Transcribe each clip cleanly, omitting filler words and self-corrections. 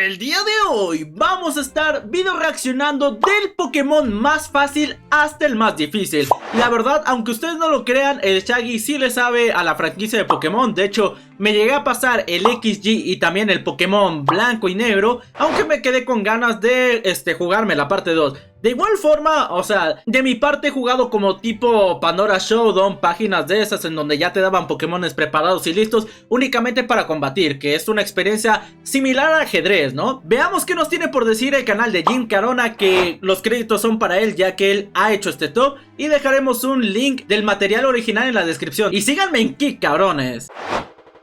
El día de hoy vamos a estar video reaccionando del Pokémon más fácil hasta el más difícil. La verdad, aunque ustedes no lo crean, el Shaggy sí le sabe a la franquicia de Pokémon. De hecho, me llegué a pasar el XG y también el Pokémon blanco y negro, aunque me quedé con ganas de jugarme la parte 2. De igual forma, o sea, de mi parte he jugado como tipo Pandora Showdown, páginas de esas en donde ya te daban Pokémones preparados y listos únicamente para combatir, que es una experiencia similar al ajedrez, ¿no? Veamos qué nos tiene por decir el canal de Jim Carona, que los créditos son para él ya que él ha hecho este top, y dejaremos un link del material original en la descripción. Y síganme en Kick, cabrones.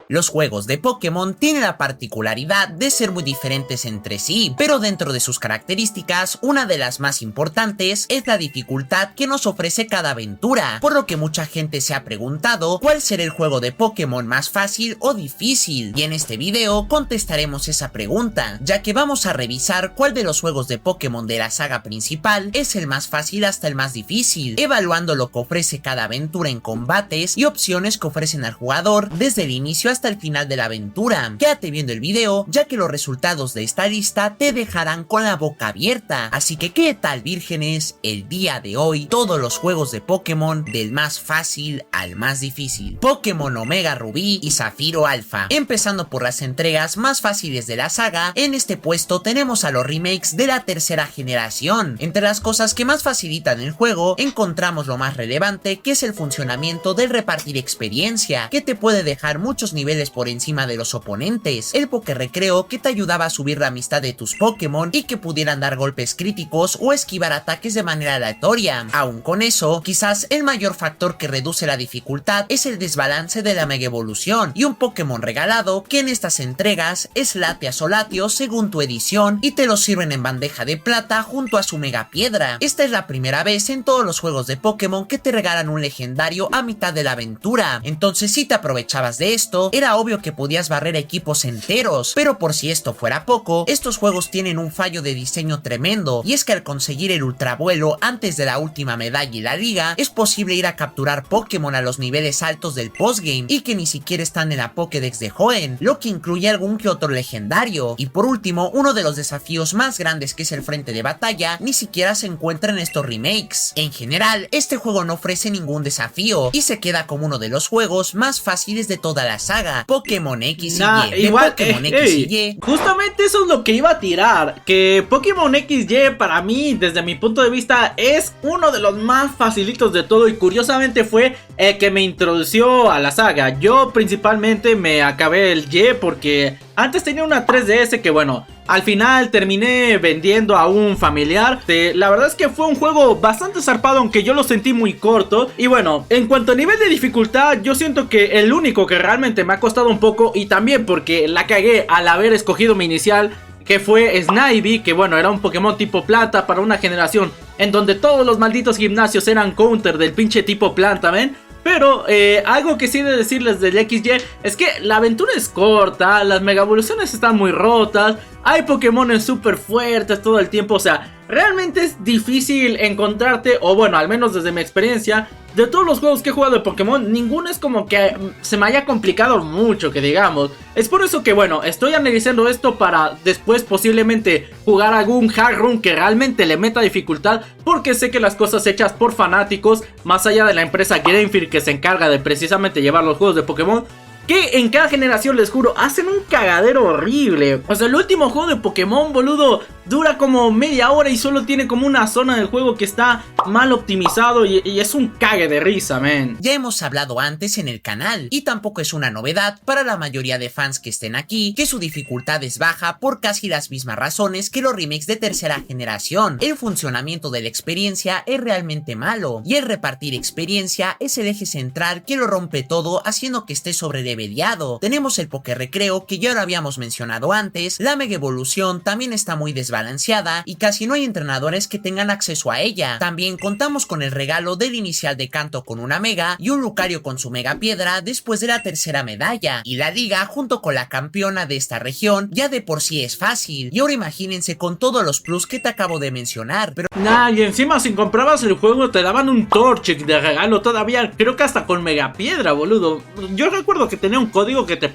Los juegos de Pokémon tienen la particularidad de ser muy diferentes entre sí, pero dentro de sus características, una de las más importantes es la dificultad que nos ofrece cada aventura, por lo que mucha gente se ha preguntado cuál será el juego de Pokémon más fácil o difícil, y en este video contestaremos esa pregunta, ya que vamos a revisar cuál de los juegos de Pokémon de la saga principal es el más fácil hasta el más difícil, evaluando lo que ofrece cada aventura en combates y opciones que ofrecen al jugador desde el inicio hasta el final de la aventura. Quédate viendo el video, ya que los resultados de esta lista te dejarán con la boca abierta. Así que, ¿qué tal, vírgenes? El día de hoy, todos los juegos de Pokémon del más fácil al más difícil. Pokémon Omega Rubí y Zafiro Alpha. Empezando por las entregas más fáciles de la saga, en este puesto tenemos a los remakes de la tercera generación. Entre las cosas que más facilitan el juego, encontramos lo más relevante, que es el funcionamiento del repartir experiencia, que te puede dejar muchos niveles por encima de los oponentes, el Pokérecreo, que te ayudaba a subir la amistad de tus Pokémon y que pudieran dar golpes críticos o esquivar ataques de manera aleatoria. Aún con eso, quizás el mayor factor que reduce la dificultad es el desbalance de la Mega Evolución, y un Pokémon regalado que en estas entregas es Latias o Latios según tu edición, y te lo sirven en bandeja de plata junto a su Mega Piedra. Esta es la primera vez en todos los juegos de Pokémon que te regalan un legendario a mitad de la aventura, entonces si te aprovechabas de esto, era obvio que podías barrer equipos enteros. Pero por si esto fuera poco, estos juegos tienen un fallo de diseño tremendo, y es que al conseguir el ultravuelo antes de la última medalla y la liga, es posible ir a capturar Pokémon a los niveles altos del postgame, y que ni siquiera están en la Pokédex de Hoenn, lo que incluye algún que otro legendario. Y por último, uno de los desafíos más grandes, que es el frente de batalla, ni siquiera se encuentra en estos remakes. En general, este juego no ofrece ningún desafío, y se queda como uno de los juegos más fáciles de toda la saga. Pokémon X y Y. Igual, Pokémon X y Y. Justamente eso es lo que iba a tirar. Que Pokémon XY para mí, desde mi punto de vista, es uno de los más facilitos de todo. Y curiosamente fue el que me introdució a la saga. Yo principalmente me acabé el Y porque antes tenía una 3DS que bueno, al final terminé vendiendo a un familiar. La verdad es que fue un juego bastante zarpado, aunque yo lo sentí muy corto. Y bueno, en cuanto a nivel de dificultad, yo siento que el único que realmente me ha costado un poco, y también porque la cagué al haber escogido mi inicial, que fue Snivy, que bueno, era un Pokémon tipo planta para una generación en donde todos los malditos gimnasios eran counter del pinche tipo planta, ¿ven? Pero algo que sí he de decirles del XY es que la aventura es corta, las mega evoluciones están muy rotas, hay Pokémones súper fuertes todo el tiempo, o sea, realmente es difícil encontrarte, o bueno, al menos desde mi experiencia, de todos los juegos que he jugado de Pokémon, ninguno es como que se me haya complicado mucho, que digamos. Es por eso que bueno, estoy analizando esto para después posiblemente jugar algún hard run que realmente le meta dificultad, porque sé que las cosas hechas por fanáticos, más allá de la empresa Greenfield que se encarga de precisamente llevar los juegos de Pokémon, que en cada generación, les juro, hacen un cagadero horrible. O sea, el último juego de Pokémon, boludo, dura como media hora y solo tiene como una zona del juego que está mal optimizado, y es un cague de risa, man. Ya hemos hablado antes en el canal, y tampoco es una novedad para la mayoría de fans que estén aquí, que su dificultad es baja por casi las mismas razones que los remakes de tercera generación. El funcionamiento de la experiencia es realmente malo, y el repartir experiencia es el eje central que lo rompe todo, haciendo que esté sobreleveleado. Tenemos el Pokérecreo, que ya lo habíamos mencionado antes, la Mega Evolución también está muy desbalanceada, y casi no hay entrenadores que tengan acceso a ella. También contamos con el regalo del inicial de Kanto con una Mega, y un Lucario con su Mega Piedra después de la tercera medalla, y la liga junto con la campeona de esta región ya de por sí es fácil, y ahora imagínense con todos los plus que te acabo de mencionar. Pero y encima si comprabas el juego te daban un Torchic de regalo todavía, creo que hasta con Mega Piedra, boludo. Yo recuerdo que tenía un código que te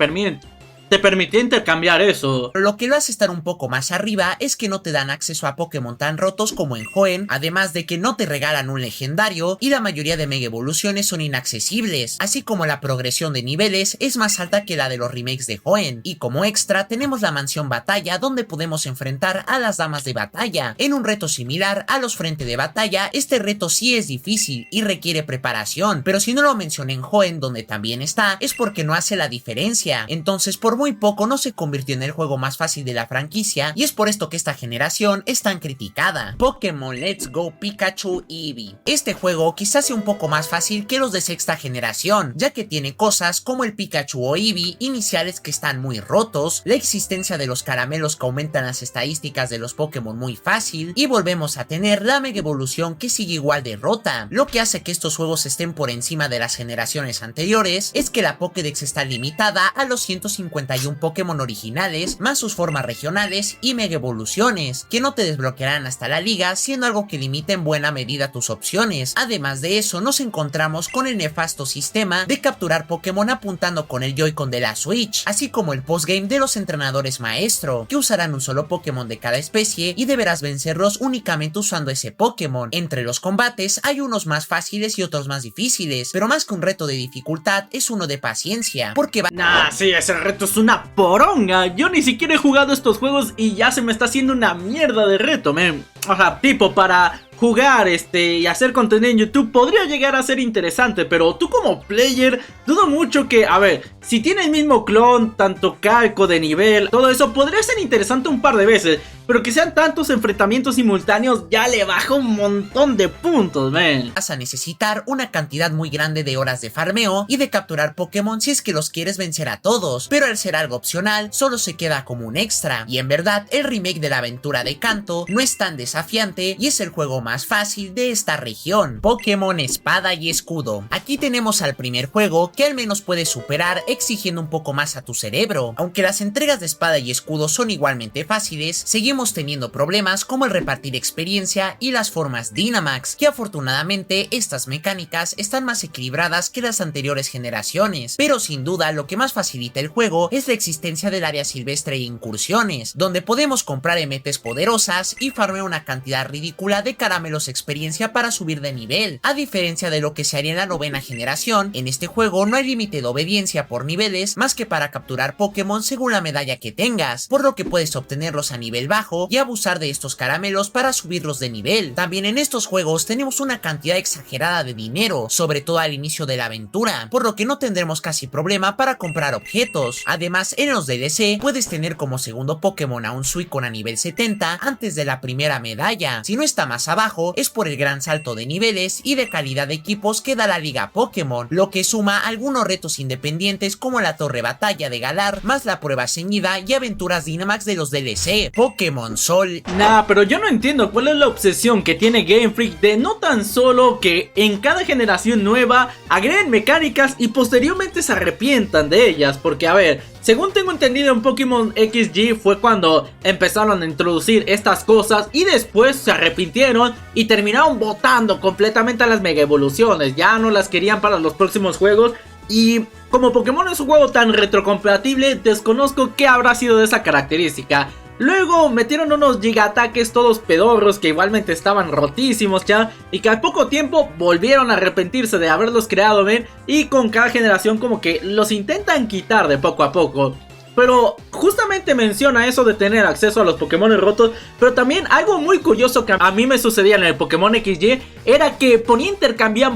te permitía intercambiar eso. Lo que lo hace estar un poco más arriba es que no te dan acceso a Pokémon tan rotos como en Hoenn, además de que no te regalan un legendario y la mayoría de Mega Evoluciones son inaccesibles, así como la progresión de niveles es más alta que la de los remakes de Hoenn. Y como extra tenemos la mansión batalla, donde podemos enfrentar a las damas de batalla. En un reto similar a los frente de batalla, este reto sí es difícil y requiere preparación, pero si no lo mencioné en Hoenn, donde también está, es porque no hace la diferencia. Entonces por muy poco no se convirtió en el juego más fácil de la franquicia, y es por esto que esta generación es tan criticada. Pokémon Let's Go Pikachu y Eevee. Este juego quizás sea un poco más fácil que los de sexta generación, ya que tiene cosas como el Pikachu o Eevee iniciales que están muy rotos, la existencia de los caramelos que aumentan las estadísticas de los Pokémon muy fácil, y volvemos a tener la Mega Evolución que sigue igual de rota. Lo que hace que estos juegos estén por encima de las generaciones anteriores es que la Pokédex está limitada a los 151 Pokémon originales, más sus formas regionales y Mega Evoluciones, que no te desbloquearán hasta la liga, siendo algo que limita en buena medida tus opciones. Además de eso, nos encontramos con el nefasto sistema de capturar Pokémon apuntando con el Joy-Con de la Switch, así como el postgame de los entrenadores maestro, que usarán un solo Pokémon de cada especie y deberás vencerlos únicamente usando ese Pokémon. Entre los combates hay unos más fáciles y otros más difíciles, pero más que un reto de dificultad es uno de paciencia, porque Nah, sí, ese reto es una poronga. Yo ni siquiera he jugado estos juegos y ya se me está haciendo una mierda de reto, man. O sea, tipo, para jugar y hacer contenido en YouTube podría llegar a ser interesante, pero tú como player dudo mucho que, a ver, si tiene el mismo clon, tanto calco de nivel, todo eso podría ser interesante un par de veces, pero que sean tantos enfrentamientos simultáneos ya le baja un montón de puntos, man. Vas a necesitar una cantidad muy grande de horas de farmeo y de capturar Pokémon si es que los quieres vencer a todos, pero al ser algo opcional solo se queda como un extra. Y en verdad el remake de la aventura de Kanto no es tan desafiante y es el juego más fácil de esta región. Pokémon Espada y Escudo. Aquí tenemos al primer juego que al menos puedes superar exigiendo un poco más a tu cerebro. Aunque las entregas de Espada y Escudo son igualmente fáciles, seguimos teniendo problemas como el repartir experiencia y las formas Dynamax, que afortunadamente estas mecánicas están más equilibradas que las anteriores generaciones, pero sin duda lo que más facilita el juego es la existencia del área silvestre e incursiones, donde podemos comprar MTs poderosas y farmear una cantidad ridícula de caramelos experiencia para subir de nivel. A diferencia de lo que se haría en la novena generación, en este juego no hay límite de obediencia por niveles más que para capturar Pokémon según la medalla que tengas, por lo que puedes obtenerlos a nivel bajo y abusar de estos caramelos para subirlos de nivel. También en estos juegos tenemos una cantidad exagerada de dinero, sobre todo al inicio de la aventura, por lo que no tendremos casi problema para comprar objetos. Además, en los DLC puedes tener como segundo Pokémon a un Suicune a nivel 70 antes de la primera medalla. Si no está más abajo es por el gran salto de niveles y de calidad de equipos que da la liga Pokémon, lo que suma algunos retos independientes como la Torre Batalla de Galar, más la prueba ceñida y aventuras Dynamax de los DLC. Pokémon Sol. Nah, pero yo no entiendo cuál es la obsesión que tiene Game Freak de no tan solo que en cada generación nueva agreguen mecánicas y posteriormente se arrepientan de ellas, porque a ver, según tengo entendido en Pokémon XY fue cuando empezaron a introducir estas cosas y después se arrepintieron y terminaron botando completamente a las Mega Evoluciones, ya no las querían para los próximos juegos. Y como Pokémon es un juego tan retrocompatible, desconozco qué habrá sido de esa característica. Luego metieron unos gigataques todos pedorros que igualmente estaban rotísimos ya, y que al poco tiempo volvieron a arrepentirse de haberlos creado, ¿ven? Y con cada generación como que los intentan quitar de poco a poco. Pero justamente menciona eso de tener acceso a los Pokémon rotos. Pero también algo muy curioso que a mí me sucedía en el Pokémon XY era que intercambiar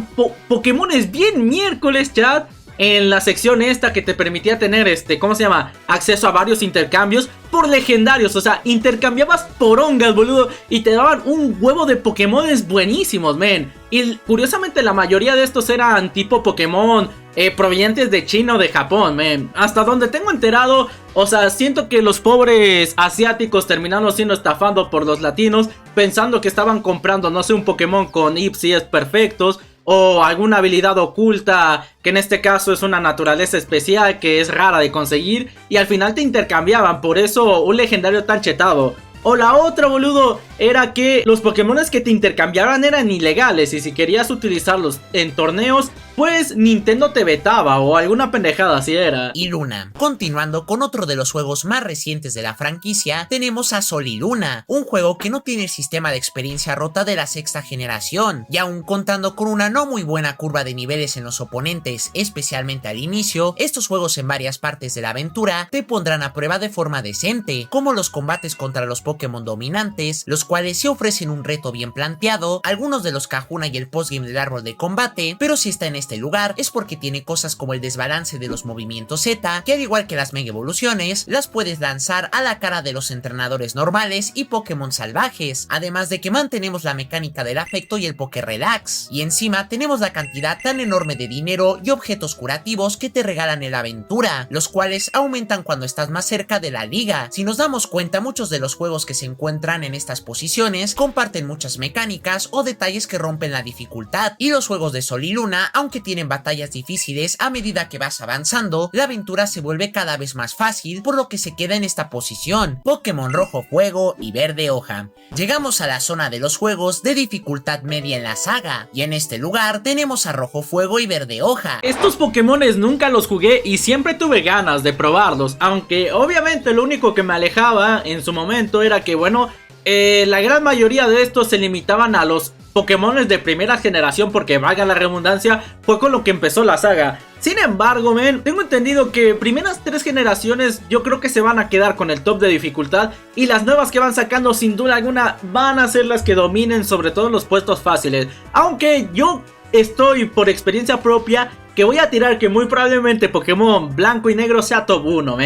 Pokémones bien miércoles, chat, en la sección esta que te permitía tener ¿cómo se llama? Acceso a varios intercambios por legendarios, o sea, intercambiabas porongas, boludo, y te daban un huevo de Pokémones buenísimos, men. Y curiosamente la mayoría de estos eran tipo Pokémon provenientes de China o de Japón, men. Hasta donde tengo enterado, o sea, siento que los pobres asiáticos terminaron siendo estafados por los latinos, pensando que estaban comprando, no sé, un Pokémon con IPs perfectos, o alguna habilidad oculta, que en este caso es una naturaleza especial que es rara de conseguir, y al final te intercambiaban, por eso un legendario tan chetado. O la otra, boludo, era que los Pokémones que te intercambiaban eran ilegales, y si querías utilizarlos en torneos, pues Nintendo te vetaba o alguna pendejada así era. Y Luna. Continuando con otro de los juegos más recientes de la franquicia, tenemos a Sol y Luna, un juego que no tiene el sistema de experiencia rota de la sexta generación, y aún contando con una no muy buena curva de niveles en los oponentes, especialmente al inicio, estos juegos en varias partes de la aventura te pondrán a prueba de forma decente, como los combates contra los Pokémon dominantes, los cuales sí ofrecen un reto bien planteado, algunos de los Kahuna y el postgame del árbol de combate, pero si está en este lugar es porque tiene cosas como el desbalance de los movimientos Z, que al igual que las Mega Evoluciones, las puedes lanzar a la cara de los entrenadores normales y Pokémon salvajes, además de que mantenemos la mecánica del afecto y el Poké Relax, y encima tenemos la cantidad tan enorme de dinero y objetos curativos que te regalan en la aventura, los cuales aumentan cuando estás más cerca de la liga. Si nos damos cuenta, muchos de los juegos que se encuentran en estas posiciones comparten muchas mecánicas o detalles que rompen la dificultad, y los juegos de Sol y Luna, aunque tienen batallas difíciles a medida que vas avanzando, la aventura se vuelve cada vez más fácil, por lo que se queda en esta posición. Pokémon Rojo Fuego y Verde Hoja. Llegamos a la zona de los juegos de dificultad media en la saga, y en este lugar tenemos a Rojo Fuego y Verde Hoja. Estos Pokémones nunca los jugué y siempre tuve ganas de probarlos, aunque obviamente lo único que me alejaba en su momento era que bueno, la gran mayoría de estos se limitaban a los Pokémones de primera generación, porque valga la redundancia, fue con lo que empezó la saga. Sin embargo, tengo entendido que primeras 3 generaciones yo creo que se van a quedar con el top de dificultad, y las nuevas que van sacando sin duda alguna van a ser las que dominen sobre todo los puestos fáciles. Aunque yo estoy por experiencia propia que voy a tirar que muy probablemente Pokémon Blanco y Negro sea top 1,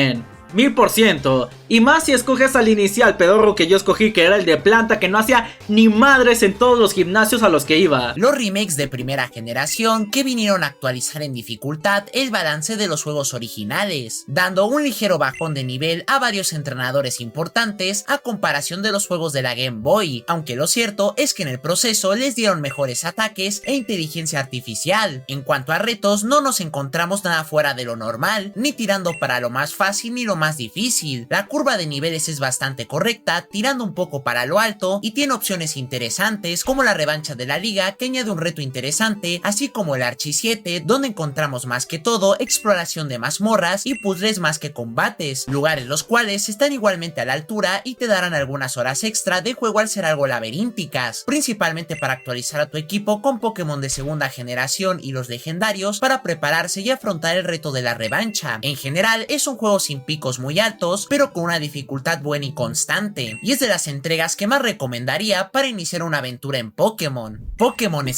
1000%. Y más si escoges al inicial pedorro que yo escogí, que era el de planta, que no hacía ni madres en todos los gimnasios a los que iba. Los remakes de primera generación que vinieron a actualizar en dificultad el balance de los juegos originales, dando un ligero bajón de nivel a varios entrenadores importantes a comparación de los juegos de la Game Boy, aunque lo cierto es que en el proceso les dieron mejores ataques e inteligencia artificial. En cuanto a retos, no nos encontramos nada fuera de lo normal, ni tirando para lo más fácil ni lo más difícil. La curva de niveles es bastante correcta, tirando un poco para lo alto, y tiene opciones interesantes como la revancha de la liga, que añade un reto interesante, así como el Archie 7, donde encontramos más que todo exploración de mazmorras y puzzles más que combates, lugares los cuales están igualmente a la altura y te darán algunas horas extra de juego al ser algo laberínticas, principalmente para actualizar a tu equipo con Pokémon de segunda generación y los legendarios para prepararse y afrontar el reto de la revancha. En general es un juego sin picos muy altos, pero con una dificultad buena y constante, y es de las entregas que más recomendaría para iniciar una aventura en Pokémon.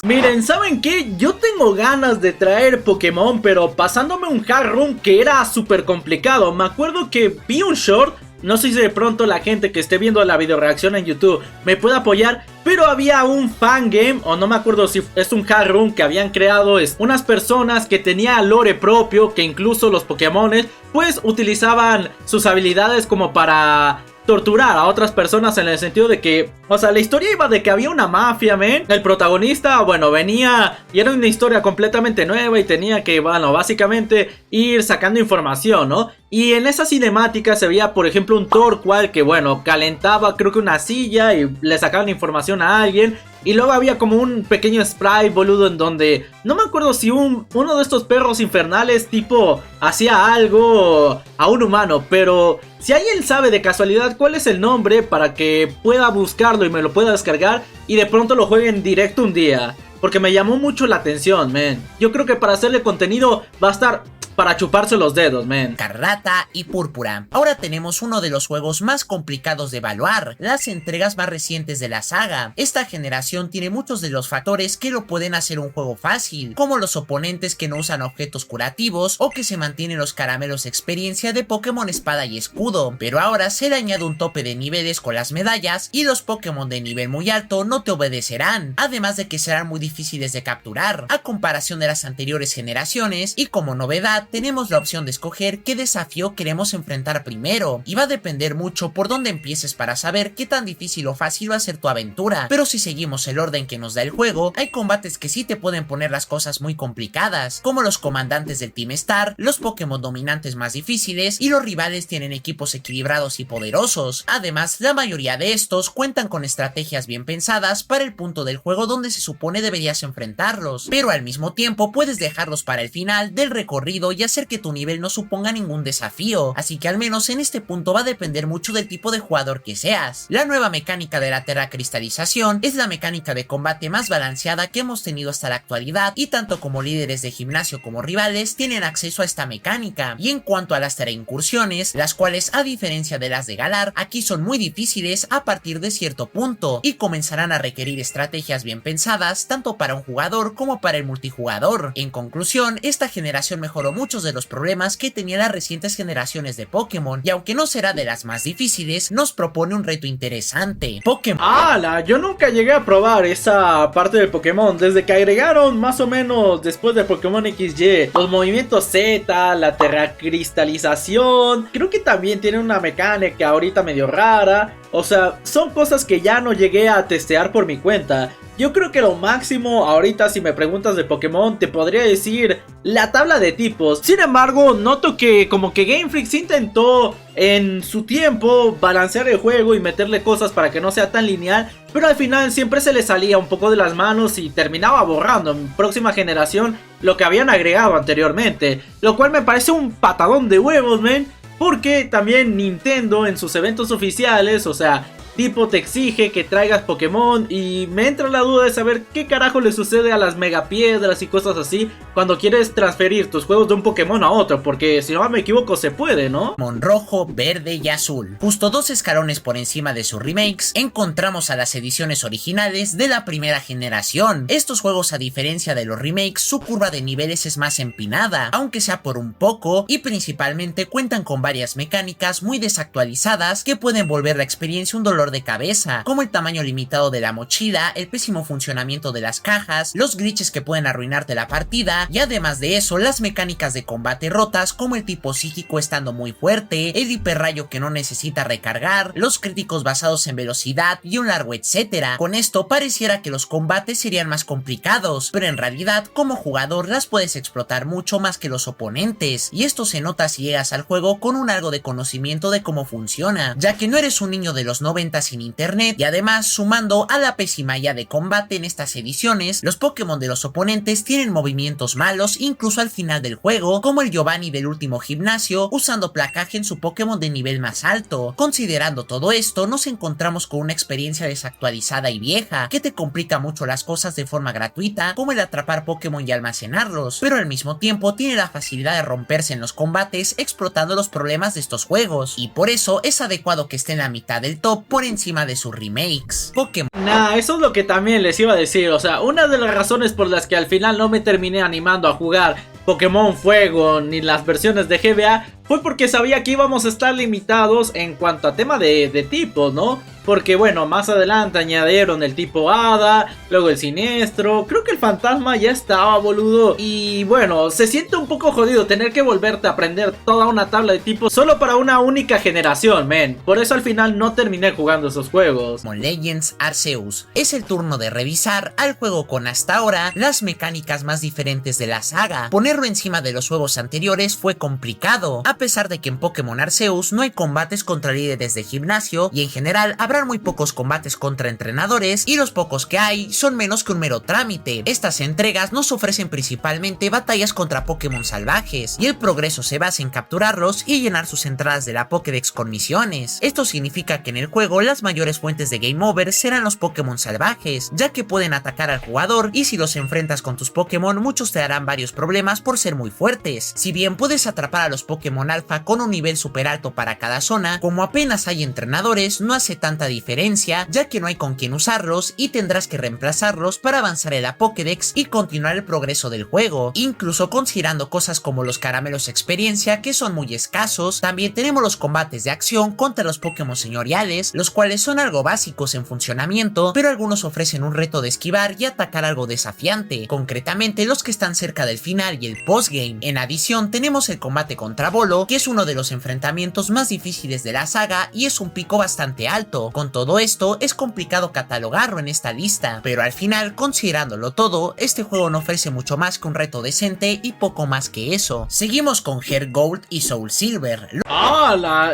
Miren, ¿saben qué? Yo tengo ganas de traer Pokémon, pero pasándome un hard run que era súper complicado. Me acuerdo que vi un short, no sé si de pronto la gente que esté viendo la video reacción en YouTube me puede apoyar, pero había un fangame, o no me acuerdo si es un hard run que habían creado unas personas que tenían lore propio, que incluso los Pokémones pues utilizaban sus habilidades como para torturar a otras personas, en el sentido de que, o sea, la historia iba de que había una mafia, el protagonista, bueno, venía y era una historia completamente nueva y tenía que, bueno, básicamente ir sacando información, ¿no? Y en esa cinemática se veía, por ejemplo, un Torqual que, bueno, calentaba creo que una silla y le sacaban información a alguien. Y luego había como un pequeño sprite boludo en donde no me acuerdo si uno de estos perros infernales tipo hacía algo a un humano. Pero si alguien sabe de casualidad cuál es el nombre para que pueda buscarlo y me lo pueda descargar y de pronto lo juegue en directo un día, porque me llamó mucho la atención, Yo creo que para hacerle contenido va a estar para chuparse los dedos, Escarlata y Púrpura. Ahora tenemos uno de los juegos más complicados de evaluar, las entregas más recientes de la saga. Esta generación tiene muchos de los factores que lo pueden hacer un juego fácil, como los oponentes que no usan objetos curativos o que se mantienen los caramelos de experiencia de Pokémon Espada y Escudo, pero ahora se le añade un tope de niveles con las medallas y los Pokémon de nivel muy alto no te obedecerán, además de que serán muy difíciles de capturar a comparación de las anteriores generaciones, y como novedad realidad tenemos la opción de escoger qué desafío queremos enfrentar primero, y va a depender mucho por dónde empieces para saber qué tan difícil o fácil va a ser tu aventura. Pero si seguimos el orden que nos da el juego, hay combates que sí te pueden poner las cosas muy complicadas, como los comandantes del Team Star, los Pokémon dominantes más difíciles, y los rivales tienen equipos equilibrados y poderosos. Además, la mayoría de estos cuentan con estrategias bien pensadas para el punto del juego donde se supone deberías enfrentarlos, pero al mismo tiempo puedes dejarlos para el final del recorrido y hacer que tu nivel no suponga ningún desafío, así que al menos en este punto va a depender mucho del tipo de jugador que seas. La nueva mecánica de la terracristalización es la mecánica de combate más balanceada que hemos tenido hasta la actualidad, y tanto como líderes de gimnasio como rivales tienen acceso a esta mecánica. Y en cuanto a las incursiones, las cuales a diferencia de las de Galar, aquí son muy difíciles a partir de cierto punto, y comenzarán a requerir estrategias bien pensadas tanto para un jugador como para el multijugador. En conclusión, esta generación mejoró muchos de los problemas que tenían las recientes generaciones de Pokémon, y aunque no será de las más difíciles, nos propone un reto interesante. Pokémon. ¡Hala! Yo nunca llegué a probar esa parte del Pokémon. Desde que agregaron más o menos después de Pokémon XY los movimientos Z, la terracristalización, creo que también tiene una mecánica ahorita medio rara. O sea, son cosas que ya no llegué a testear por mi cuenta. Yo creo que lo máximo ahorita, si me preguntas de Pokémon, te podría decir la tabla de tipos. Sin embargo, noto que como que Game Freak intentó en su tiempo balancear el juego y meterle cosas para que no sea tan lineal, pero al final siempre se le salía un poco de las manos y terminaba borrando en próxima generación lo que habían agregado anteriormente, lo cual me parece un patadón de huevos, men. Porque también Nintendo en sus eventos oficiales, o sea, tipo te exige que traigas Pokémon, y me entra la duda de saber qué carajo le sucede a las megapiedras y cosas así cuando quieres transferir tus juegos de un Pokémon a otro, porque si no me equivoco se puede, ¿no? Pokémon rojo, verde y azul. Justo 2 escalones por encima de sus remakes, encontramos a las ediciones originales de la primera generación. Estos juegos, a diferencia de los remakes, su curva de niveles es más empinada, aunque sea por un poco, y principalmente cuentan con varias mecánicas muy desactualizadas que pueden volver la experiencia un dolor de cabeza, como el tamaño limitado de la mochila, el pésimo funcionamiento de las cajas, los glitches que pueden arruinarte la partida, y además de eso, las mecánicas de combate rotas, como el tipo psíquico estando muy fuerte, el hiperrayo que no necesita recargar, los críticos basados en velocidad y un largo etcétera. Con esto pareciera que los combates serían más complicados, pero en realidad como jugador las puedes explotar mucho más que los oponentes, y esto se nota si llegas al juego con un algo de conocimiento de cómo funciona, ya que no eres un niño de los 90 sin internet, y además, sumando a la pésima IA de combate en estas ediciones, los Pokémon de los oponentes tienen movimientos malos incluso al final del juego, como el Giovanni del último gimnasio usando placaje en su Pokémon de nivel más alto. Considerando todo esto, nos encontramos con una experiencia desactualizada y vieja, que te complica mucho las cosas de forma gratuita, como el atrapar Pokémon y almacenarlos, pero al mismo tiempo tiene la facilidad de romperse en los combates explotando los problemas de estos juegos, y por eso es adecuado que esté en la mitad del top por encima de sus remakes. Pokémon. Eso es lo que también les iba a decir. O sea, una de las razones por las que al final no me terminé animando a jugar Pokémon Fuego ni las versiones de GBA fue porque sabía que íbamos a estar limitados en cuanto a tema de tipos, ¿no? Porque bueno, más adelante añadieron el tipo Hada, luego el Siniestro, creo que el Fantasma ya estaba, boludo. Y bueno, se siente un poco jodido tener que volverte a aprender toda una tabla de tipos solo para una única generación, men. Por eso al final no terminé jugando esos juegos. Como Legends Arceus, es el turno de revisar al juego con hasta ahora las mecánicas más diferentes de la saga. Ponerlo encima de los juegos anteriores fue complicado, a pesar de que en Pokémon Arceus no hay combates contra líderes de gimnasio, y en general habrá muy pocos combates contra entrenadores, y los pocos que hay son menos que un mero trámite. Estas entregas nos ofrecen principalmente batallas contra Pokémon salvajes, y el progreso se basa en capturarlos y llenar sus entradas de la Pokédex con misiones. Esto significa que en el juego las mayores fuentes de Game Over serán los Pokémon salvajes, ya que pueden atacar al jugador, y si los enfrentas con tus Pokémon muchos te darán varios problemas por ser muy fuertes. Si bien puedes atrapar a los Pokémon Alpha con un nivel super alto para cada zona, como apenas hay entrenadores no hace tanta cierta diferencia, ya que no hay con quien usarlos y tendrás que reemplazarlos para avanzar en la Pokédex y continuar el progreso del juego, incluso considerando cosas como los caramelos experiencia que son muy escasos. También tenemos los combates de acción contra los Pokémon señoriales, los cuales son algo básicos en funcionamiento, pero algunos ofrecen un reto de esquivar y atacar algo desafiante, concretamente los que están cerca del final y el postgame. En adición tenemos el combate contra Bolo, que es uno de los enfrentamientos más difíciles de la saga y es un pico bastante alto. Con todo esto es complicado catalogarlo en esta lista, pero al final, considerándolo todo, este juego no ofrece mucho más que un reto decente y poco más que eso. Seguimos con Heart Gold y Soul Silver.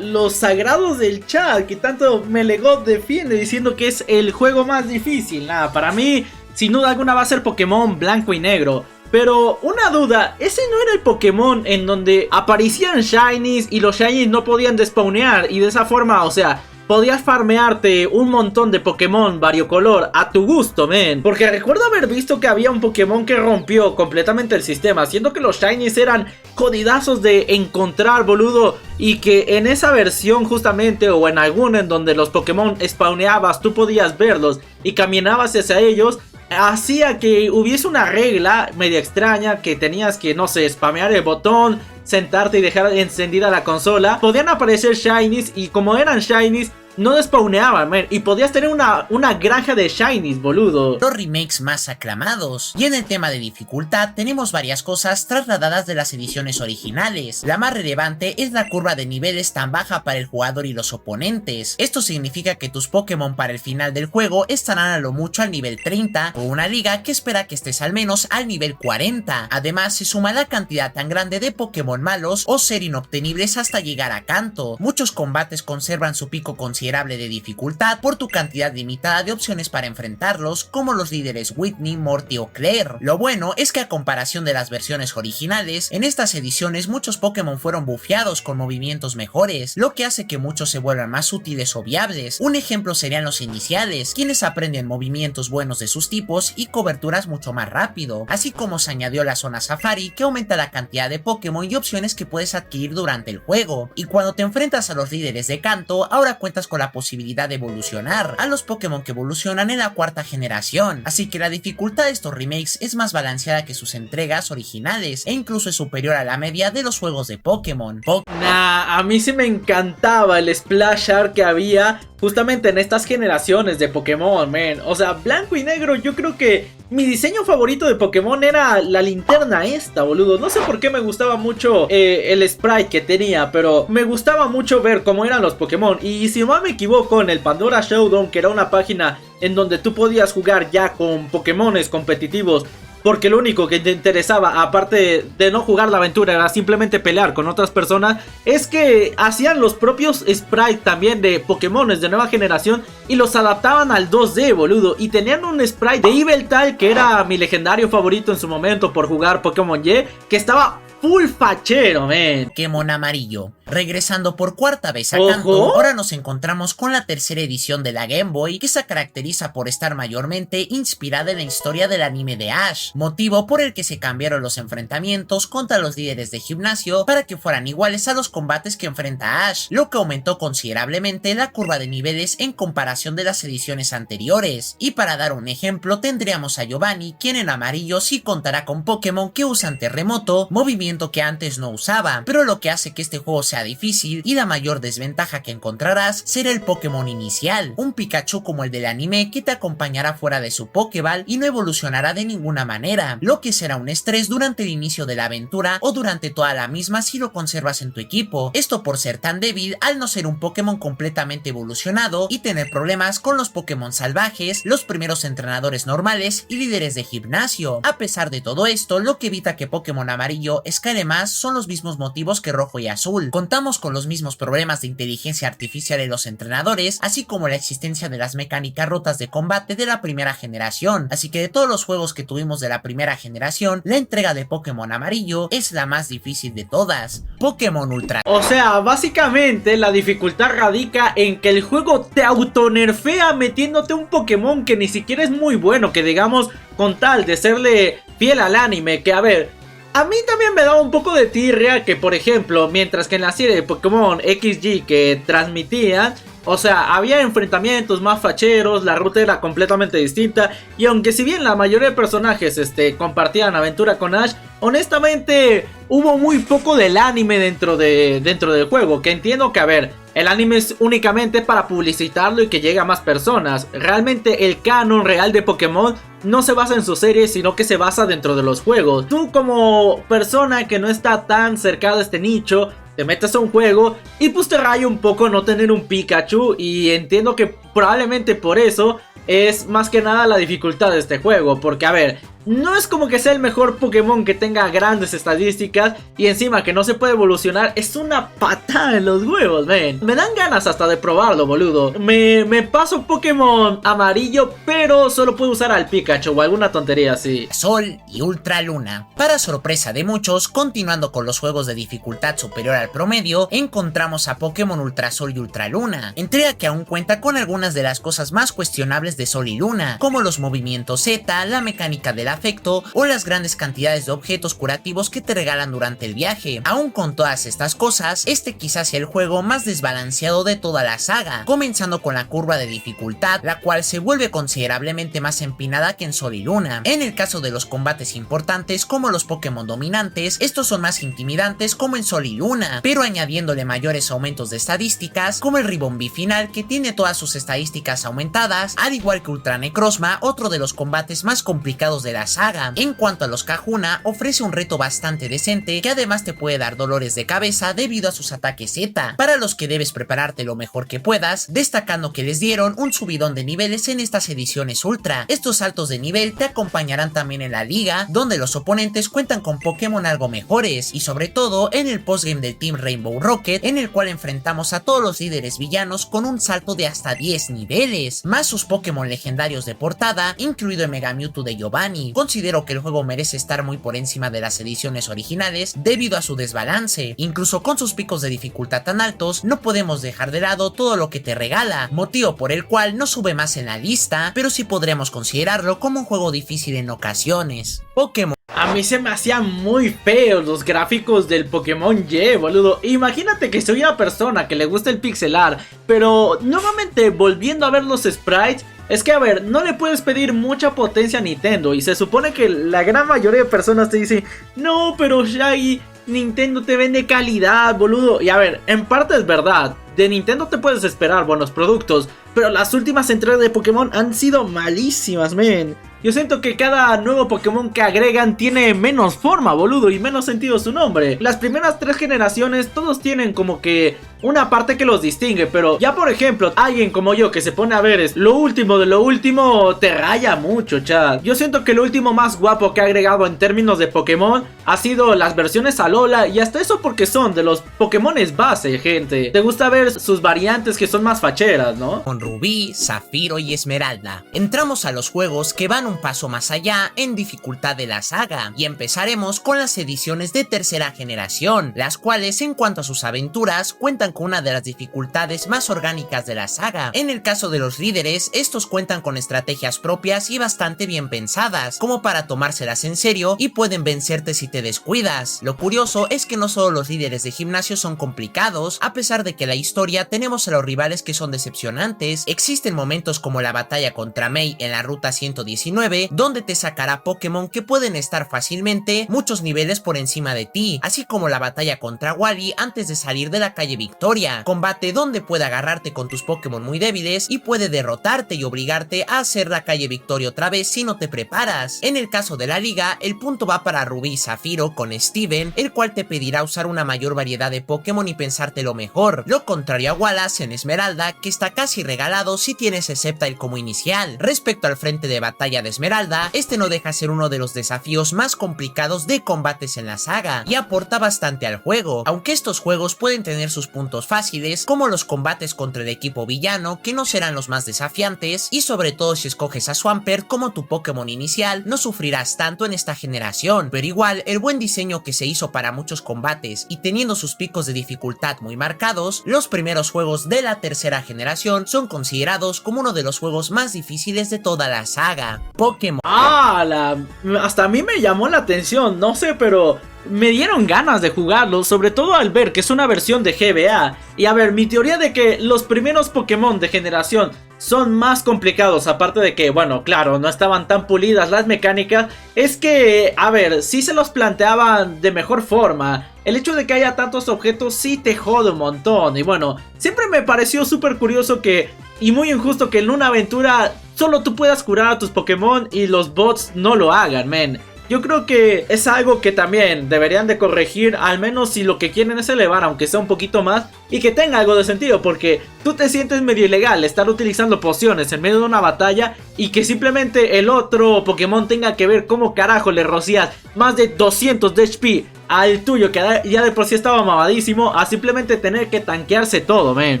Los sagrados del chat que tanto Melegot defiende diciendo que es el juego más difícil. Nada, para mí sin duda alguna va a ser Pokémon Blanco y Negro. Pero una duda, ¿ese no era el Pokémon en donde aparecían Shinies y los Shinies no podían despawnear? Y de esa forma, o sea, podías farmearte un montón de Pokémon variocolor a tu gusto, men. Porque recuerdo haber visto que había un Pokémon que rompió completamente el sistema, siendo que los Shinies eran jodidazos de encontrar, boludo. Y que en esa versión justamente, o en alguna en donde los Pokémon spawneabas, tú podías verlos y caminabas hacia ellos, hacía que hubiese una regla media extraña que tenías que, no sé, spamear el botón, sentarte y dejar encendida la consola. Podían aparecer Shinies y como eran Shinies no despawneaban, man, y podías tener una granja de Shinies, boludo. Los remakes más aclamados. Y en el tema de dificultad tenemos varias cosas trasladadas de las ediciones originales. La más relevante es la curva de niveles tan baja para el jugador y los oponentes. Esto significa que tus Pokémon para el final del juego estarán a lo mucho al nivel 30, o una liga que espera que estés al menos al nivel 40. Además se suma la cantidad tan grande de Pokémon malos o ser inobtenibles hasta llegar a Kanto. Muchos combates conservan su pico considerable de dificultad por tu cantidad limitada de opciones para enfrentarlos, como los líderes Whitney, Morty o Claire. Lo bueno es que a comparación de las versiones originales, en estas ediciones muchos Pokémon fueron bufeados con movimientos mejores, lo que hace que muchos se vuelvan más útiles o viables. Un ejemplo serían los iniciales, quienes aprenden movimientos buenos de sus tipos y coberturas mucho más rápido, así como se añadió la zona Safari, que aumenta la cantidad de Pokémon y opciones que puedes adquirir durante el juego. Y cuando te enfrentas a los líderes de Kanto, ahora cuentas con la posibilidad de evolucionar a los Pokémon que evolucionan en la cuarta generación, así que la dificultad de estos remakes es más balanceada que sus entregas originales e incluso es superior a la media de los juegos de Pokémon. A mí sí me encantaba el Splash Art que había justamente en estas generaciones de Pokémon, man. O sea, Blanco y Negro, yo creo que mi diseño favorito de Pokémon era la linterna esta, boludo. No sé por qué me gustaba mucho el sprite que tenía, pero me gustaba mucho ver cómo eran los Pokémon. Y si no me equivoco, en el Pandora Showdown, que era una página en donde tú podías jugar ya con Pokémones competitivos, porque lo único que te interesaba, aparte de no jugar la aventura, era simplemente pelear con otras personas, es que hacían los propios sprites también de Pokémones de nueva generación y los adaptaban al 2D, boludo. Y tenían un sprite de Yveltal, que era mi legendario favorito en su momento por jugar Pokémon Y, que estaba full fachero, man. Pokémon Amarillo. Regresando por cuarta vez a Kanto, ahora nos encontramos con la tercera edición de la Game Boy, que se caracteriza por estar mayormente inspirada en la historia del anime de Ash, motivo por el que se cambiaron los enfrentamientos contra los líderes de gimnasio para que fueran iguales a los combates que enfrenta Ash, lo que aumentó considerablemente la curva de niveles en comparación de las ediciones anteriores. Y para dar un ejemplo, tendríamos a Giovanni, quien en amarillo sí contará con Pokémon que usan terremoto, movimiento que antes no usaba, pero lo que hace que este juego sea difícil y la mayor desventaja que encontrarás será el Pokémon inicial, un Pikachu como el del anime que te acompañará fuera de su Pokéball y no evolucionará de ninguna manera, lo que será un estrés durante el inicio de la aventura o durante toda la misma si lo conservas en tu equipo, esto por ser tan débil al no ser un Pokémon completamente evolucionado y tener problemas con los Pokémon salvajes, los primeros entrenadores normales y líderes de gimnasio. A pesar de todo esto, lo que evita que Pokémon Amarillo escale más son los mismos motivos que Rojo y Azul. Contamos con los mismos problemas de inteligencia artificial en los entrenadores, así como la existencia de las mecánicas rotas de combate de la primera generación, así que de todos los juegos que tuvimos de la primera generación, la entrega de Pokémon Amarillo es la más difícil de todas. Pokémon Ultra. O sea, básicamente la dificultad radica en que el juego te autonerfea metiéndote un Pokémon que ni siquiera es muy bueno, que digamos, con tal de serle fiel al anime, que a ver, a mí también me daba un poco de tirria que, por ejemplo, mientras que en la serie de Pokémon XY que transmitían, O sea, había enfrentamientos más facheros, la ruta era completamente distinta. Y aunque si bien la mayoría de personajes compartían aventura con Ash, honestamente hubo muy poco del anime dentro del juego. Que entiendo que, a ver, el anime es únicamente para publicitarlo y que llegue a más personas. Realmente el canon real de Pokémon no se basa en su serie, sino que se basa dentro de los juegos. Tú, como persona que no está tan cercada a este nicho, te metes a un juego y pues te raya un poco no tener un Pikachu. Y entiendo que probablemente por eso es más que nada la dificultad de este juego. Porque, a ver, no es como que sea el mejor Pokémon que tenga grandes estadísticas y encima que no se puede evolucionar. Es una patada en los huevos, ven. Me dan ganas hasta de probarlo, boludo. Me paso Pokémon amarillo, pero solo puedo usar al Pikachu o alguna tontería así. Sol y Ultra Luna. Para sorpresa de muchos, continuando con los juegos de dificultad superior al promedio, encontramos a Pokémon Ultra Sol y Ultra Luna. Entrega que aún cuenta con algunas de las cosas más cuestionables de Sol y Luna, como los movimientos Z, la mecánica del afecto o las grandes cantidades de objetos curativos que te regalan durante el viaje. Aún con todas estas cosas, este quizás sea el juego más desbalanceado de toda la saga, comenzando con la curva de dificultad, la cual se vuelve considerablemente más empinada que en Sol y Luna. En el caso de los combates importantes como los Pokémon dominantes, estos son más intimidantes como en Sol y Luna, pero añadiéndole mayores aumentos de estadísticas como el Ribombee final, que tiene todas sus estadísticas aumentadas, al igual que Ultra Necrozma, otro de los combates más complicados de la saga. En cuanto a los Kahuna, ofrece un reto bastante decente que además te puede dar dolores de cabeza debido a sus ataques Z, para los que debes prepararte lo mejor que puedas, destacando que les dieron un subidón de niveles en estas ediciones Ultra. Estos saltos de nivel te acompañarán también en la liga, donde los oponentes cuentan con Pokémon algo mejores, y sobre todo en el postgame del Team Rainbow Rocket, en el cual enfrentamos a todos los líderes villanos con un salto de hasta 10 niveles, más sus Pokémon legendarios de portada, incluido el Mega Mewtwo de Giovanni. Considero que el juego merece estar muy por encima de las ediciones originales debido a su desbalance. Incluso con sus picos de dificultad tan altos, no podemos dejar de lado todo lo que te regala, motivo por el cual no sube más en la lista, pero sí podremos considerarlo como un juego difícil en ocasiones. Pokémon. A mí se me hacían muy feos los gráficos del Pokémon Y, boludo. Imagínate que soy una persona que le gusta el pixelar, pero nuevamente volviendo a ver los sprites, es que, a ver, no le puedes pedir mucha potencia a Nintendo. Y se supone que la gran mayoría de personas te dicen: no, pero Shaggy, Nintendo te vende calidad, boludo. Y a ver, en parte es verdad. De Nintendo te puedes esperar buenos productos, pero las últimas entregas de Pokémon han sido malísimas, men. Yo siento que cada nuevo Pokémon que agregan tiene menos forma, boludo, y menos sentido su nombre. Las primeras 3 generaciones todos tienen como que una parte que los distingue, pero ya por ejemplo, alguien como yo que se pone a ver lo último de lo último, te raya mucho, chat. Yo siento que lo último más guapo que ha agregado en términos de Pokémon ha sido las versiones Alola, y hasta eso porque son de los Pokémones base, gente. Te gusta ver sus variantes que son más facheras, ¿no? Con Rubí, Zafiro y Esmeralda, entramos a los juegos que van un paso más allá en dificultad de la saga, y empezaremos con las ediciones de tercera generación, las cuales en cuanto a sus aventuras cuentan con una de las dificultades más orgánicas de la saga. En el caso de los líderes, estos cuentan con estrategias propias y bastante bien pensadas, como para tomárselas en serio, y pueden vencerte si te descuidas. Lo curioso es que no solo los líderes de gimnasio son complicados, a pesar de que en la historia tenemos a los rivales que son decepcionantes. Existen momentos como la batalla contra Mei en la ruta 119, donde te sacará Pokémon que pueden estar fácilmente muchos niveles por encima de ti, así como la batalla contra Wally antes de salir de la calle Victoria, combate donde puede agarrarte con tus Pokémon muy débiles y puede derrotarte y obligarte a hacer la calle Victoria otra vez si no te preparas. En el caso de la liga, el punto va para Rubí y Zafiro con Steven, el cual te pedirá usar una mayor variedad de Pokémon y pensártelo mejor, lo contrario a Wallace en Esmeralda, que está casi regalado si tienes Sceptile como inicial. Respecto al frente de batalla de Esmeralda, este no deja ser uno de los desafíos más complicados de combates en la saga, y aporta bastante al juego, aunque estos juegos pueden tener sus puntos fáciles, como los combates contra el equipo villano, que no serán los más desafiantes, y sobre todo si escoges a Swampert como tu Pokémon inicial, no sufrirás tanto en esta generación, pero igual el buen diseño que se hizo para muchos combates, y teniendo sus picos de dificultad muy marcados, los primeros juegos de la tercera generación son considerados como uno de los juegos más difíciles de toda la saga. Pokémon. Hasta a mí me llamó la atención, no sé, pero me dieron ganas de jugarlo, sobre todo al ver que es una versión de GBA. Y a ver, mi teoría de que los primeros Pokémon de generación son más complicados, aparte de que, bueno, claro, no estaban tan pulidas las mecánicas, es que, a ver, sí se los planteaban de mejor forma. El hecho de que haya tantos objetos sí te jode un montón. Y bueno, siempre me pareció súper curioso que, y muy injusto, que en una aventura solo tú puedas curar a tus Pokémon y los bots no lo hagan, men. Yo creo que es algo que también deberían de corregir, al menos si lo que quieren es elevar, aunque sea un poquito más, y que tenga algo de sentido, porque tú te sientes medio ilegal estar utilizando pociones en medio de una batalla y que simplemente el otro Pokémon tenga que ver cómo carajo le rocías más de 200 de HP al tuyo, que ya de por sí estaba mamadísimo, a simplemente tener que tanquearse todo, men.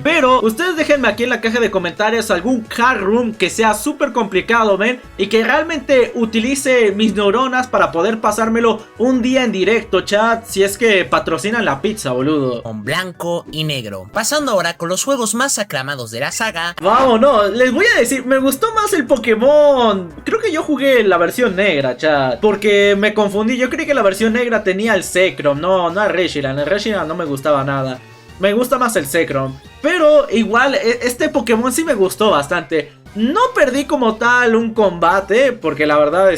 Pero ustedes déjenme aquí en la caja de comentarios algún hard room que sea súper complicado, men, y que realmente utilice mis neuronas para poder pasármelo un día en directo, chat, si es que patrocinan la pizza, boludo. Con blanco y negro. Pasando ahora con los juegos más aclamados de la saga. Vámonos, les voy a decir, me gustó más el Pokémon. Creo que yo jugué la versión negra, chat, porque me confundí. Yo creí que la versión negra tenía el Zekrom, no el Reshiram. El Reshiram no me gustaba nada. Me gusta más el Zekrom. Pero igual, este Pokémon sí me gustó bastante. No perdí como tal un combate, porque la verdad,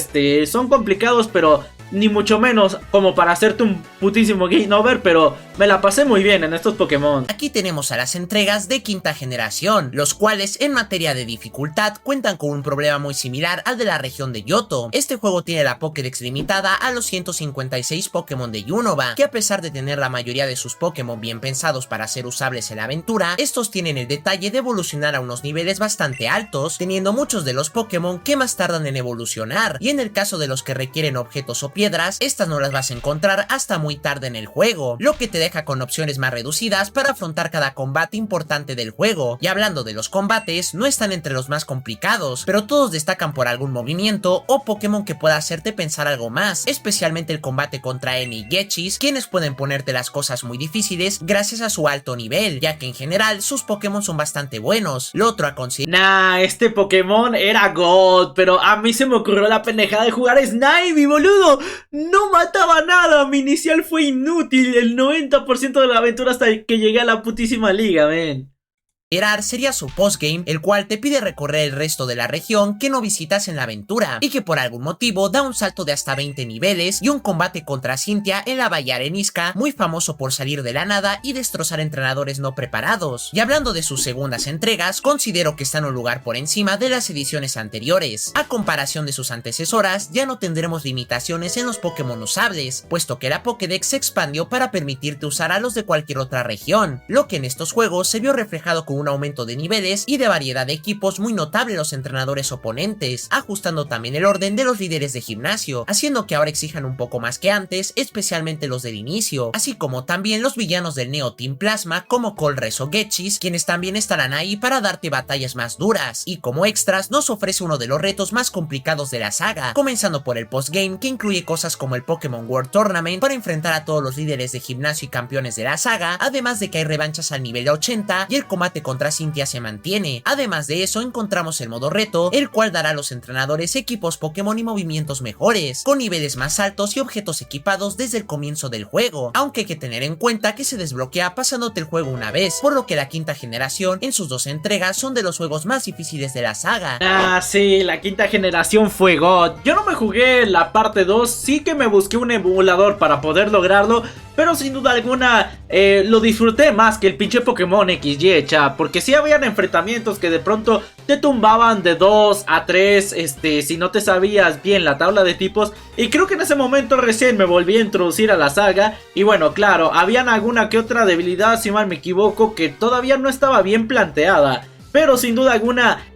son complicados, pero ni mucho menos como para hacerte un putísimo game over, pero me la pasé muy bien en estos Pokémon. Aquí tenemos a las entregas de quinta generación, los cuales en materia de dificultad cuentan con un problema muy similar al de la región de Johto. Este juego tiene la Pokédex limitada a los 156 Pokémon de Unova, que a pesar de tener la mayoría de sus Pokémon bien pensados para ser usables en la aventura, estos tienen el detalle de evolucionar a unos niveles bastante altos, teniendo muchos de los Pokémon que más tardan en evolucionar, y en el caso de los que requieren objetos o piedras, estas no las vas a encontrar hasta muy tarde en el juego, lo que te deja con opciones más reducidas para afrontar cada combate importante del juego. Y hablando de los combates, no están entre los más complicados, pero todos destacan por algún movimiento o Pokémon que pueda hacerte pensar algo más, especialmente el combate contra N y Gechis, quienes pueden ponerte las cosas muy difíciles gracias a su alto nivel, ya que en general sus Pokémon son bastante buenos. Lo otro a considerar... Nah, este Pokémon era God, pero a mí se me ocurrió la pendejada de jugar a Snivy, boludo. No mataba nada, mi inicial fue inútil el 90% de la aventura hasta que llegué a la putísima liga, men. Sería su postgame, el cual te pide recorrer el resto de la región que no visitas en la aventura, y que por algún motivo da un salto de hasta 20 niveles y un combate contra Cynthia en la Bahía Arenisca, muy famoso por salir de la nada y destrozar entrenadores no preparados. Y hablando de sus segundas entregas, considero que están un lugar por encima de las ediciones anteriores. A comparación de sus antecesoras, ya no tendremos limitaciones en los Pokémon usables, puesto que la Pokédex se expandió para permitirte usar a los de cualquier otra región, lo que en estos juegos se vio reflejado con un aumento de niveles y de variedad de equipos muy notable los entrenadores oponentes, ajustando también el orden de los líderes de gimnasio, haciendo que ahora exijan un poco más que antes, especialmente los del inicio, así como también los villanos del Neo Team Plasma como Colress o Gechis, quienes también estarán ahí para darte batallas más duras, y como extras nos ofrece uno de los retos más complicados de la saga, comenzando por el postgame, que incluye cosas como el Pokémon World Tournament para enfrentar a todos los líderes de gimnasio y campeones de la saga, además de que hay revanchas al nivel 80 y el combate contra Cynthia se mantiene. Además de eso encontramos el modo reto, el cual dará a los entrenadores equipos Pokémon y movimientos mejores, con niveles más altos y objetos equipados desde el comienzo del juego, aunque hay que tener en cuenta que se desbloquea pasándote el juego una vez, por lo que la quinta generación en sus dos entregas son de los juegos más difíciles de la saga. Ah, sí, la quinta generación fue God. Yo no me jugué la parte 2, sí que me busqué un emulador para poder lograrlo, pero sin duda alguna lo disfruté más que el pinche Pokémon XY, chat, porque sí habían enfrentamientos que de pronto te tumbaban de 2 a 3, si no te sabías bien la tabla de tipos, y creo que en ese momento recién me volví a introducir a la saga, y bueno, claro, habían alguna que otra debilidad, si mal me equivoco, que todavía no estaba bien planteada, pero sin duda alguna...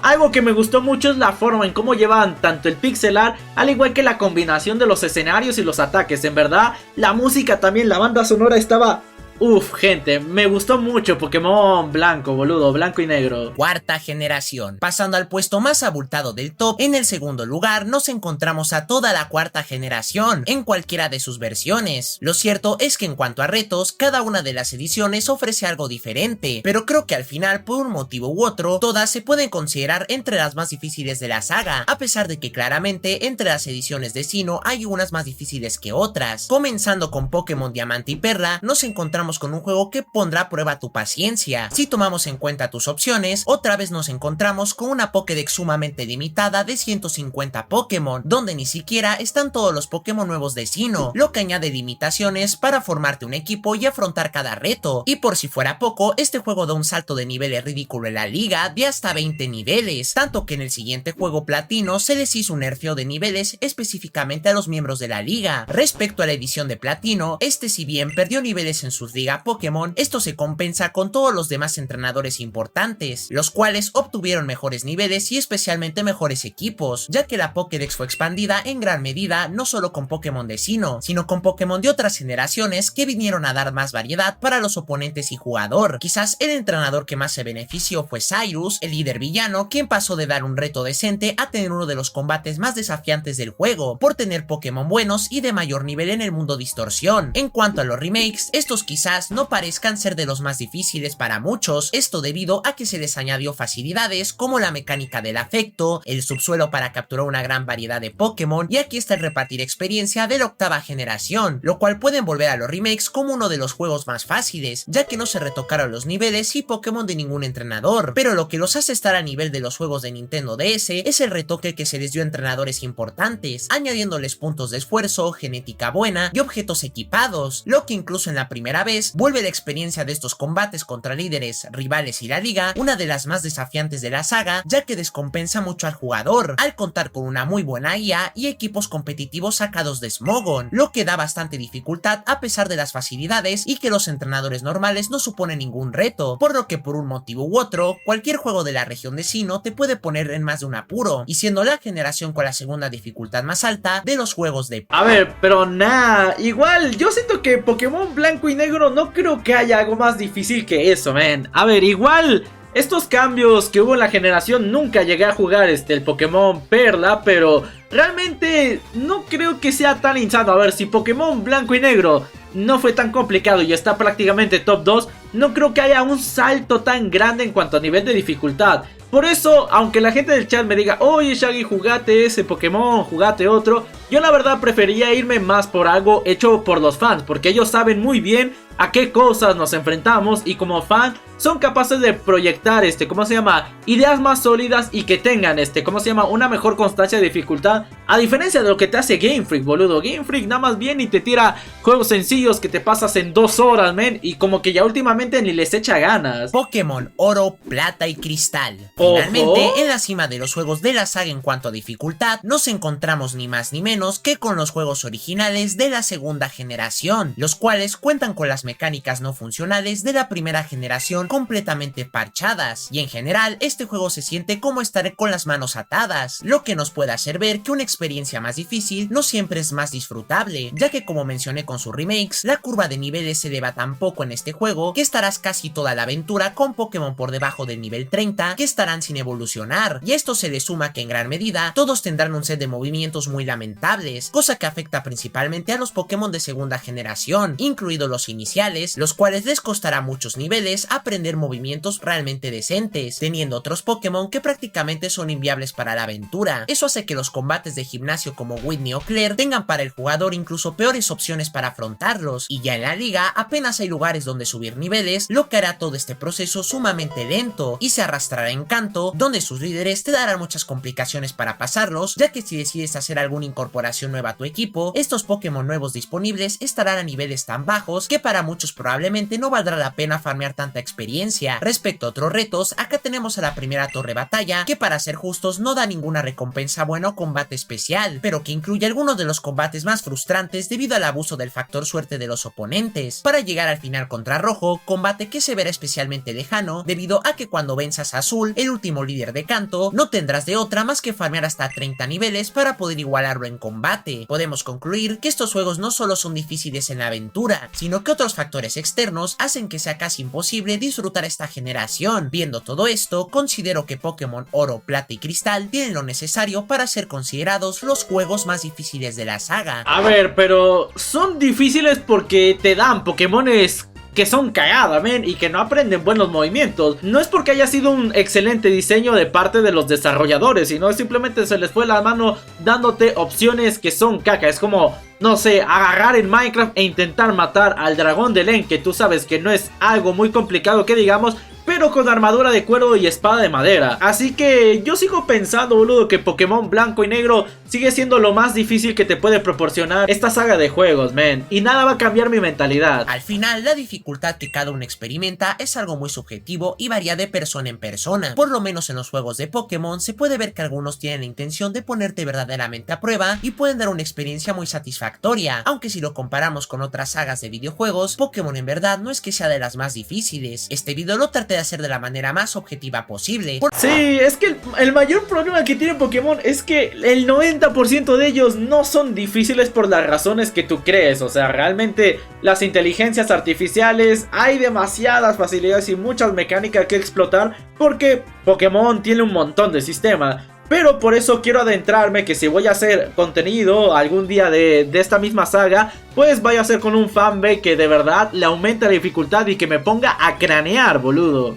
Algo que me gustó mucho es la forma en cómo llevan tanto el pixel art, al igual que la combinación de los escenarios y los ataques. En verdad, la música también, la banda sonora estaba Uf, gente, me gustó mucho Pokémon blanco, boludo, blanco y negro. Cuarta generación. Pasando al puesto más abultado del top, en el segundo lugar nos encontramos a toda la cuarta generación, en cualquiera de sus versiones. Lo cierto es que en cuanto a retos, cada una de las ediciones ofrece algo diferente, pero creo que al final, por un motivo u otro, todas se pueden considerar entre las más difíciles de la saga, a pesar de que claramente entre las ediciones de Sinnoh hay unas más difíciles que otras. Comenzando con Pokémon Diamante y Perla, nos encontramos con un juego que pondrá a prueba tu paciencia. Si tomamos en cuenta tus opciones, otra vez nos encontramos con una Pokédex sumamente limitada de 150 Pokémon, donde ni siquiera están todos los Pokémon nuevos de Sinnoh, lo que añade limitaciones para formarte un equipo y afrontar cada reto. Y por si fuera poco, este juego da un salto de niveles ridículo en la liga de hasta 20 niveles, tanto que en el siguiente juego platino se les hizo un nerfeo de niveles específicamente a los miembros de la liga. Respecto a la edición de platino, este si bien perdió niveles en sus liga Pokémon, esto se compensa con todos los demás entrenadores importantes, los cuales obtuvieron mejores niveles y especialmente mejores equipos, ya que la Pokédex fue expandida en gran medida no solo con Pokémon de Sinnoh, sino con Pokémon de otras generaciones que vinieron a dar más variedad para los oponentes y jugador. Quizás el entrenador que más se benefició fue Cyrus, el líder villano, quien pasó de dar un reto decente a tener uno de los combates más desafiantes del juego, por tener Pokémon buenos y de mayor nivel en el mundo Distorsión. En cuanto a los remakes, estos quizás no parezcan ser de los más difíciles para muchos, esto debido a que se les añadió facilidades como la mecánica del afecto, el subsuelo para capturar una gran variedad de Pokémon, y aquí está el repartir experiencia de la octava generación, lo cual puede envolver a los remakes como uno de los juegos más fáciles, ya que no se retocaron los niveles y Pokémon de ningún entrenador, pero lo que los hace estar a nivel de los juegos de Nintendo DS es el retoque que se les dio a entrenadores importantes, añadiéndoles puntos de esfuerzo, genética buena y objetos equipados, lo que incluso en la primera vez vuelve la experiencia de estos combates contra líderes, rivales y la liga una de las más desafiantes de la saga, ya que descompensa mucho al jugador, al contar con una muy buena IA y equipos competitivos sacados de Smogon, lo que da bastante dificultad a pesar de las facilidades y que los entrenadores normales no suponen ningún reto, por lo que por un motivo u otro, cualquier juego de la región de Sinnoh te puede poner en más de un apuro, y siendo la generación con la segunda dificultad más alta de los juegos de... A ver, pero nada, igual yo siento que Pokémon blanco y negro no creo que haya algo más difícil que eso, man. A ver, igual... Estos cambios que hubo en la generación, nunca llegué a jugar el Pokémon Perla, pero realmente no creo que sea tan insano. A ver, si Pokémon blanco y negro no fue tan complicado y está prácticamente top 2, no creo que haya un salto tan grande en cuanto a nivel de dificultad. Por eso, aunque la gente del chat me diga, oye Shaggy, jugate ese Pokémon, jugate otro, yo la verdad prefería irme más por algo hecho por los fans, porque ellos saben muy bien a qué cosas nos enfrentamos y como fan son capaces de proyectar ¿cómo se llama? Ideas más sólidas y que tengan ¿cómo se llama? Una mejor constancia de dificultad, a diferencia de lo que te hace Game Freak, boludo. Game Freak nada más viene y te tira juegos sencillos que te pasas en 2 horas, men, y como que ya últimamente ni les echa ganas. Pokémon Oro, Plata y Cristal. Finalmente, en la cima de los juegos de la saga en cuanto a dificultad, nos encontramos ni más ni menos que con los juegos originales de la segunda generación, los cuales cuentan con las mecánicas no funcionales de la primera generación completamente parchadas, y en general este juego se siente como estar con las manos atadas, lo que nos puede hacer ver que una experiencia más difícil no siempre es más disfrutable, ya que como mencioné con sus remakes, la curva de niveles se eleva tan poco en este juego que estarás casi toda la aventura con Pokémon por debajo del nivel 30 que estarán sin evolucionar, y esto se le suma que en gran medida todos tendrán un set de movimientos muy lamentables, cosa que afecta principalmente a los Pokémon de segunda generación, incluidos los iniciales, los cuales les costará muchos niveles aprender movimientos realmente decentes, teniendo otros Pokémon que prácticamente son inviables para la aventura. Eso hace que los combates de gimnasio como Whitney o Claire tengan para el jugador incluso peores opciones para afrontarlos, y ya en la liga apenas hay lugares donde subir niveles, lo que hará todo este proceso sumamente lento, y se arrastrará en Kanto, donde sus líderes te darán muchas complicaciones para pasarlos, ya que si decides hacer alguna incorporación nueva a tu equipo, estos Pokémon nuevos disponibles estarán a niveles tan bajos que para muchos probablemente no valdrá la pena farmear tanta experiencia. Respecto a otros retos, acá tenemos a la primera torre batalla, que para ser justos no da ninguna recompensa buena o combate específico especial, pero que incluye algunos de los combates más frustrantes debido al abuso del factor suerte de los oponentes, para llegar al final contra Rojo, combate que se verá especialmente lejano debido a que cuando venzas a Azul, el último líder de Kanto, no tendrás de otra más que farmear hasta 30 niveles para poder igualarlo en combate. Podemos concluir que estos juegos no solo son difíciles en la aventura, sino que otros factores externos hacen que sea casi imposible disfrutar esta generación. Viendo todo esto, considero que Pokémon Oro, Plata y Cristal tienen lo necesario para ser considerados los juegos más difíciles de la saga. A ver, pero son difíciles porque te dan Pokémones que son cagada, men, y que no aprenden buenos movimientos. No es porque haya sido un excelente diseño de parte de los desarrolladores, sino simplemente se les fue la mano dándote opciones que son caca. Es como, no sé, agarrar en Minecraft e intentar matar al dragón de Len, que tú sabes que no es algo muy complicado que digamos, pero con armadura de cuero y espada de madera. Así que yo sigo pensando, boludo, que Pokémon Blanco y Negro sigue siendo lo más difícil que te puede proporcionar esta saga de juegos, men. Y nada va a cambiar mi mentalidad. Al final, la dificultad que cada uno experimenta es algo muy subjetivo y varía de persona en persona. Por lo menos en los juegos de Pokémon se puede ver que algunos tienen la intención de ponerte verdaderamente a prueba y pueden dar una experiencia muy satisfactoria. Aunque si lo comparamos con otras sagas de videojuegos, Pokémon en verdad no es que sea de las más difíciles. Este video lo traté de hacer de la manera más objetiva posible. Sí, es que el mayor problema que tiene Pokémon es que el 90% de ellos no son difíciles por las razones que tú crees. O sea, realmente las inteligencias artificiales, hay demasiadas facilidades y muchas mecánicas que explotar porque Pokémon tiene un montón de sistemas. Pero por eso quiero adentrarme que si voy a hacer contenido algún día de esta misma saga, pues vaya a ser con un fanbase que de verdad le aumente la dificultad y que me ponga a cranear, boludo.